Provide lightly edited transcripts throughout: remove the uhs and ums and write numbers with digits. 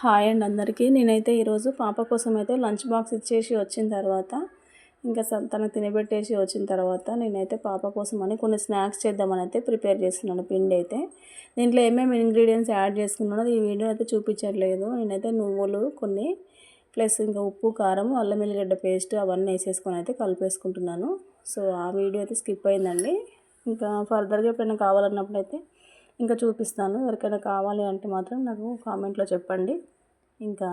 Hi అండి అందరికీ. నేనైతే ఈరోజు పాప కోసం అయితే లంచ్ బాక్స్ ఇచ్చేసి వచ్చిన తర్వాత ఇంకా తనకు తినబెట్టేసి వచ్చిన తర్వాత నేనైతే పాప కోసం అని కొన్ని స్నాక్స్ చేద్దామని అయితే ప్రిపేర్ చేస్తున్నాను. పిండి అయితే దీంట్లో ఏమేమి ఇంగ్రీడియంట్స్ యాడ్ చేసుకున్నానో ఈ వీడియో అయితే చూపించట్లేదు. నేనైతే నువ్వులు కొన్ని ప్లస్ ఇంకా ఉప్పు, కారం, అల్లం వెల్లిగడ్డ పేస్ట్ అవన్నీ వేసేసుకొని అయితే కలిపేసుకుంటున్నాను. సో ఆ వీడియో అయితే స్కిప్ అయిందండి. ఇంకా ఫర్దర్గా ఎప్పుడైనా కావాలన్నప్పుడు అయితే ఇంకా చూపిస్తాను. ఎవరికైనా కావాలి అంటే మాత్రం నాకు కామెంట్లో చెప్పండి. ఇంకా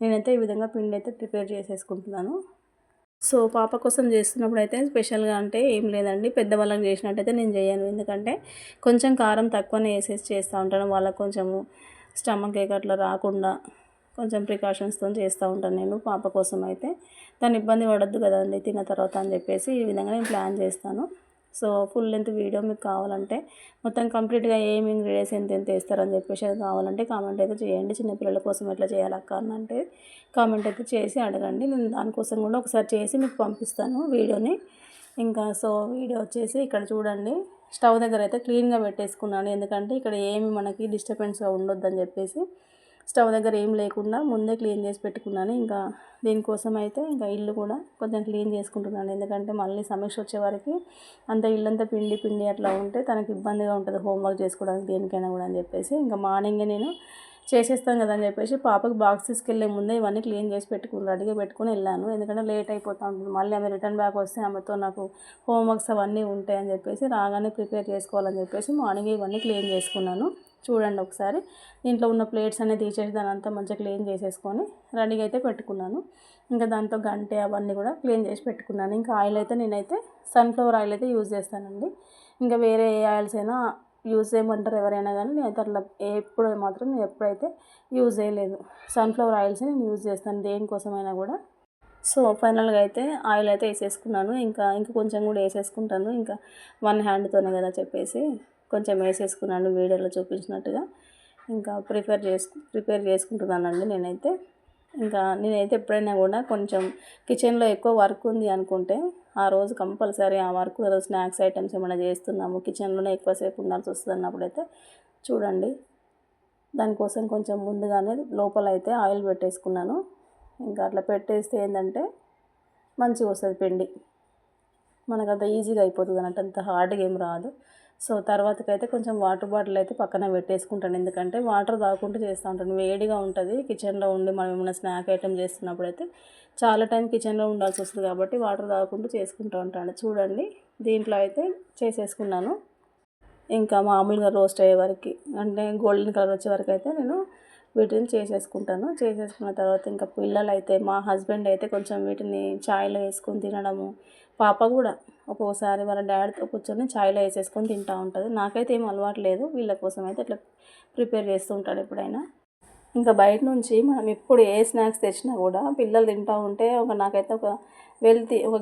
నేనైతే ఈ విధంగా పిండి అయితే ప్రిపేర్ చేసేసుకుంటున్నాను. సో పాప కోసం చేస్తున్నప్పుడు అయితే స్పెషల్గా అంటే ఏం లేదండి, పెద్దవాళ్ళకి చేసినట్టయితే నేను చేయను. ఎందుకంటే కొంచెం కారం తక్కువనే వేసేసి చేస్తూ ఉంటాను. వాళ్ళకు కొంచెము స్టమక్ ఏక్ అట్లా రాకుండా కొంచెం ప్రికాషన్స్తో చేస్తూ ఉంటాను నేను. పాప కోసం అయితే దాన్ని ఇబ్బంది పడద్దు కదండి తిన్న తర్వాత అని చెప్పేసి ఈ విధంగా నేను ప్లాన్ చేస్తాను. సో ఫుల్ లెంత్ వీడియో మీకు కావాలంటే మొత్తం కంప్లీట్గా ఏమి ఇంగ్రీడియంట్స్ ఎంత వేస్తారని చెప్పేసి అది కావాలంటే కామెంట్ అయితే చేయండి. చిన్నపిల్లల కోసం ఎట్లా చేయాలక్క అని అంటే కామెంట్ అయితే చేసి అడగండి. నేను దానికోసం కూడా ఒకసారి చేసి మీకు పంపిస్తాను వీడియోని. ఇంకా సో వీడియో వచ్చేసి ఇక్కడ చూడండి, స్టవ్ దగ్గర అయితే క్లీన్గా పెట్టేసుకున్నాను. ఎందుకంటే ఇక్కడ ఏమి మనకి డిస్టర్బెన్స్గా ఉండొద్దని చెప్పేసి స్టవ్ దగ్గర ఏం లేకుండా ముందే క్లీన్ చేసి పెట్టుకున్నాను. ఇంకా దీనికోసం అయితే ఇంకా ఇల్లు కూడా కొంచెం క్లీన్ చేసుకుంటున్నాను. ఎందుకంటే మళ్ళీ సమీక్ష వచ్చే వరకు అంత ఇల్లంతా పిండి పిండి అట్లా ఉంటే తనకి ఇబ్బందిగా ఉంటుంది హోంవర్క్ చేసుకోవడానికి దేనికైనా కూడా అని చెప్పేసి ఇంకా మార్నింగే నేను చేసేస్తాను కదా అని చెప్పేసి పాపకి బాక్స్ తీసుకెళ్ళే ముందే ఇవన్నీ క్లీన్ చేసి రెడీగా పెట్టుకుని వెళ్ళాను. ఎందుకంటే లేట్ అయిపోతూ ఉంటుంది. మళ్ళీ ఆమె రిటర్న్ బ్యాక్ వస్తే ఆమెతో నాకు హోంవర్క్స్ అవన్నీ ఉంటాయని చెప్పేసి రాగానే ప్రిపేర్ చేసుకోవాలని చెప్పేసి మార్నింగ్ ఇవన్నీ క్లీన్ చేసుకున్నాను. చూడండి ఒకసారి దీంట్లో ఉన్న ప్లేట్స్ అనేది తీసేసి దాని అంతా మంచిగా క్లీన్ చేసేసుకొని రెడీగా అయితే పెట్టుకున్నాను. ఇంకా దాంతో గంటె అవన్నీ కూడా క్లీన్ చేసి పెట్టుకున్నాను. ఇంకా ఆయిల్ అయితే నేనైతే సన్ఫ్లవర్ ఆయిల్ అయితే యూజ్ చేస్తానండి. ఇంకా వేరే ఏ ఆయిల్స్ అయినా యూజ్ చేయమంటారు ఎవరైనా కానీ నేనైతే అట్లా ఎప్పుడు మాత్రం నేను ఎప్పుడైతే యూజ్ చేయలేదు. సన్ఫ్లవర్ ఆయిల్స్ నేను యూజ్ చేస్తాను దేనికోసమైనా కూడా. సో ఫైనల్గా అయితే ఆయిల్ అయితే వేసేసుకున్నాను. ఇంకా కొంచెం కూడా వేసేసుకుంటాను. ఇంకా వన్ హ్యాండ్తోనే కదా చెప్పేసి కొంచెం వేసేసుకున్నాను వీడియోలో చూపించినట్టుగా. ఇంకా ప్రిపేర్ చేసుకుంటున్నానండి నేనైతే. ఇంకా నేనైతే ఎప్పుడైనా కూడా కొంచెం కిచెన్లో ఎక్కువ వర్క్ ఉంది అనుకుంటే ఆ రోజు కంపల్సరీ ఆ వర్క్ స్నాక్స్ ఐటమ్స్ ఏమైనా చేస్తున్నాము కిచెన్లోనే ఎక్కువసేపు ఉండాల్సి వస్తుంది అన్నప్పుడైతే చూడండి దానికోసం కొంచెం ముందుగానే లోపల అయితే ఆయిల్ పెట్టేసుకున్నాను. ఇంకా అట్లా పెట్టేస్తే ఏంటంటే మంచిగా వస్తుంది పిండి, మనకు అంత ఈజీగా అయిపోతుంది అన్నట్టు, అంత హార్డ్గా ఏం రాదు. సో తర్వాతకైతే కొంచెం వాటర్ బాటిల్ అయితే పక్కన పెట్టేసుకుంటాను. ఎందుకంటే వాటర్ తాగుకుంటూ చేస్తూ ఉంటాను, వేడిగా ఉంటుంది కిచెన్లో ఉండి మనం ఏమైనా స్నాక్ ఐటమ్ చేస్తున్నప్పుడు అయితే చాలా టైం కిచెన్లో ఉండాల్సి వస్తుంది కాబట్టి వాటర్ తాగుకుంటూ చేసుకుంటూ ఉంటాను. చూడండి దీంట్లో అయితే చేసేసుకున్నాను. ఇంకా మామూలుగా రోస్ట్ అయ్యే వరకు అంటే గోల్డెన్ కలర్ వచ్చే వరకు అయితే నేను వీటిని చేసేసుకుంటాను. చేసేసుకున్న తర్వాత ఇంకా పిల్లలు అయితే మా హస్బెండ్ అయితే కొంచెం వీటిని ఛాయ్లో వేసుకొని తినడము, పాప కూడా ఒక్కోసారి వాళ్ళ డాడీతో కూర్చొని ఛాయ్లో వేసేసుకొని తింటూ ఉంటుంది. నాకైతే ఏం అలవాటు లేదు, వీళ్ళ కోసం అయితే ఇట్లా ప్రిపేర్ చేస్తూ ఉంటాను ఎప్పుడైనా. ఇంకా బయట నుంచి మనం ఎప్పుడు ఏ స్నాక్స్ తెచ్చినా కూడా పిల్లలు తింటూ ఉంటే నాకైతే ఒక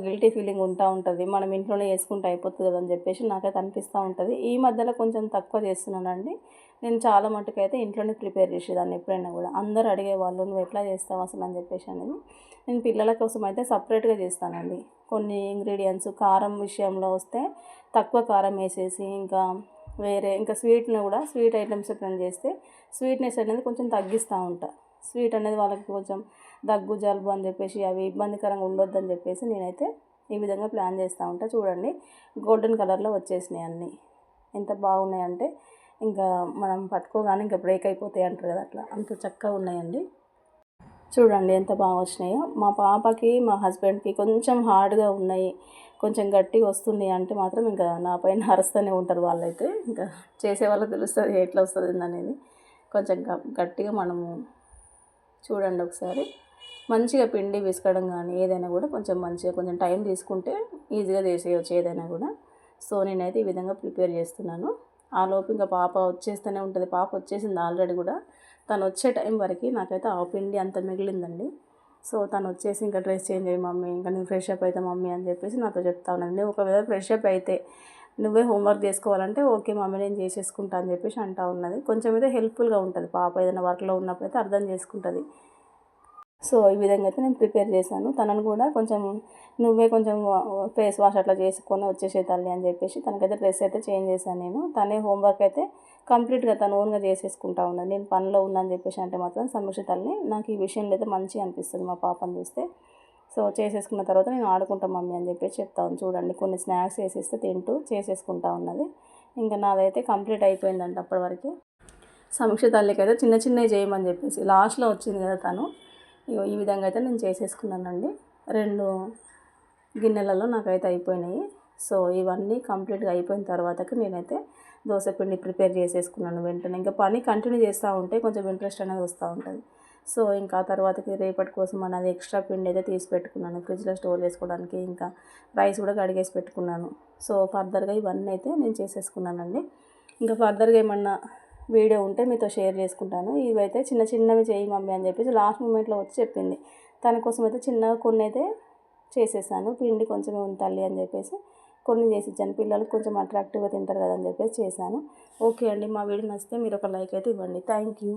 గిల్టీ ఫీలింగ్ ఉంటుంది. మనం ఇంట్లోనే చేసుకుంటే అయిపోతుంది కదా అని చెప్పేసి నాకైతే అనిపిస్తూ ఉంటుంది. ఈ మధ్యలో కొంచెం తక్కువ చేస్తున్నానండి. నేను చాలా మట్టుకు అయితే ఇంట్లోనే ప్రిపేర్ చేసేదాన్ని ఎప్పుడైనా కూడా. అందరూ అడిగేవాళ్ళు నువ్వు ఎట్లా చేస్తావు అసలు అని చెప్పేసి అనేది. నేను పిల్లల కోసం అయితే సపరేట్గా చేస్తానండి. కొన్ని ఇంగ్రీడియంట్స్ కారం విషయంలో వస్తే తక్కువ కారం వేసేసి ఇంకా స్వీట్ని కూడా స్వీట్ ఐటమ్స్ ఎప్పుడైనా చేస్తే స్వీట్నెస్ అనేది కొంచెం తగ్గిస్తూ ఉంటా. స్వీట్ అనేది వాళ్ళకి కొంచెం దగ్గు జలుబు అని చెప్పేసి అవి ఇబ్బందికరంగా ఉండొద్దని చెప్పేసి నేనైతే ఈ విధంగా ప్లాన్ చేస్తూ ఉంటా. చూడండి గోల్డెన్ కలర్లో వచ్చేసినాయి అన్నీ, ఎంత బాగున్నాయంటే ఇంకా మనం పట్టుకోగానే ఇంకా బ్రేక్ అయిపోతాయి అంటారు కదా, అట్లా అంత చక్కగా ఉన్నాయండి. చూడండి ఎంత బాగా వచ్చినాయో. మా పాపకి మా హస్బెండ్కి కొంచెం హార్డ్గా ఉన్నాయి, కొంచెం గట్టిగా వస్తున్నాయి అంటే మాత్రం ఇంకా నా పైన అరుస్తూనే ఉంటారు వాళ్ళైతే. ఇంకా చేసే వాళ్ళకి తెలుస్తుంది ఎట్లా వస్తుంది అనేది. కొంచెం గట్టిగా మనము చూడండి ఒకసారి మంచిగా పిండి విసకడం కానీ ఏదైనా కూడా కొంచెం టైం తీసుకుంటే ఈజీగా చేసేయచ్చు ఏదైనా కూడా. సో నేనైతే ఈ విధంగా ప్రిపేర్ చేస్తున్నాను. ఆ లోపు ఇంకా పాప వచ్చేస్తూనే ఉంటుంది. పాప వచ్చేసింది ఆల్రెడీ కూడా. తను వచ్చే టైం వరకు నాకైతే ఆ పిండి అంత మిగిలిందండి. సో తను వచ్చేసి ఇంకా డ్రెస్ చేంజ్ అయ్యి మమ్మీ ఇంకా నేను ఫ్రెష్ అప్ అవుతా మమ్మీ అని చెప్పేసి నాతో చెప్తా ఉన్నాను. ఒకవేళ ఫ్రెష్ అప్ అయితే నువ్వే హోంవర్క్ చేసుకోవాలంటే ఓకే మమ్మీ నేను చేసేసుకుంటా అని చెప్పేసి అంటూ ఉన్నది. కొంచెం అయితే హెల్ప్ఫుల్గా ఉంటుంది పాప, ఏదైనా వర్క్లో ఉన్నప్పుడు అయితే అర్థం చేసుకుంటుంది. సో ఈ విధంగా అయితే నేను ప్రిపేర్ చేశాను. తనను కూడా నువ్వే కొంచెం ఫేస్ వాష్ అట్లా చేసుకొని వచ్చేసే తల్లి అని చెప్పేసి తనకైతే డ్రెస్ అయితే చేంజ్ చేశాను నేను. తనే హోంవర్క్ అయితే కంప్లీట్గా తను ఓన్గా చేసేసుకుంటా ఉన్నది. నేను పనిలో ఉన్నాను చెప్పేసి అంటే మాత్రం సమీక్ష తల్లి నాకు ఈ విషయంలో అయితే మంచిగా అనిపిస్తుంది మా పాపను చూస్తే. సో చేసేసుకున్న తర్వాత నేను ఆడుకుంటా మమ్మీ అని చెప్పేసి చెప్తాను. చూడండి కొన్ని స్నాక్స్ వేసిస్తే తింటూ చేసేసుకుంటా ఉన్నది. ఇంకా నాదైతే కంప్లీట్ అయిపోయిందంట అప్పటి వరకు. సమీక్ష తల్లికి అయితే చిన్న చిన్నవి చేయమని చెప్పేసి లాస్ట్లో వచ్చింది కదా తను. ఈ విధంగా అయితే నేను చేసేసుకున్నానండి. 2 గిన్నెలలో నాకైతే అయిపోయినాయి. సో ఇవన్నీ కంప్లీట్గా అయిపోయిన తర్వాతకి నేనైతే దోశ పిండి ప్రిపేర్ చేసేసుకున్నాను వెంటనే. ఇంకా పని కంటిన్యూ చేస్తూ ఉంటే కొంచెం ఇంట్రెస్ట్ అనేది వస్తూ ఉంటుంది. సో ఇంకా తర్వాతకి రేపటి కోసం అనేది ఎక్స్ట్రా పిండి అయితే తీసి పెట్టుకున్నాను ఫ్రిడ్జ్లో స్టోర్ చేసుకోవడానికి. ఇంకా రైస్ కూడా కడిగేసి పెట్టుకున్నాను. సో ఫర్దర్గా ఇవన్నీ అయితే నేను చేసేసుకున్నానండి. ఇంకా ఫర్దర్గా ఏమన్నా వీడియో ఉంటే మీతో షేర్ చేసుకుంటాను. ఇవైతే చిన్న చిన్నవి చేయి మమ్మీ అని చెప్పేసి లాస్ట్ మూమెంట్లో వచ్చి చెప్పింది. తన కోసం అయితే చిన్నగా కొన్ని అయితే చేసేసాను. పిండి కొంచెమే ఉంది తల్లి అని చెప్పేసి కొన్ని చేసి ఇచ్చాను. పిల్లలకు కొంచెం అట్రాక్టివ్గా తింటారు కదా అని చెప్పేసి చేశాను. ఓకే అండి, మా వీడియో నచ్చితే మీరు ఒక లైక్ అయితే ఇవ్వండి. Thank you.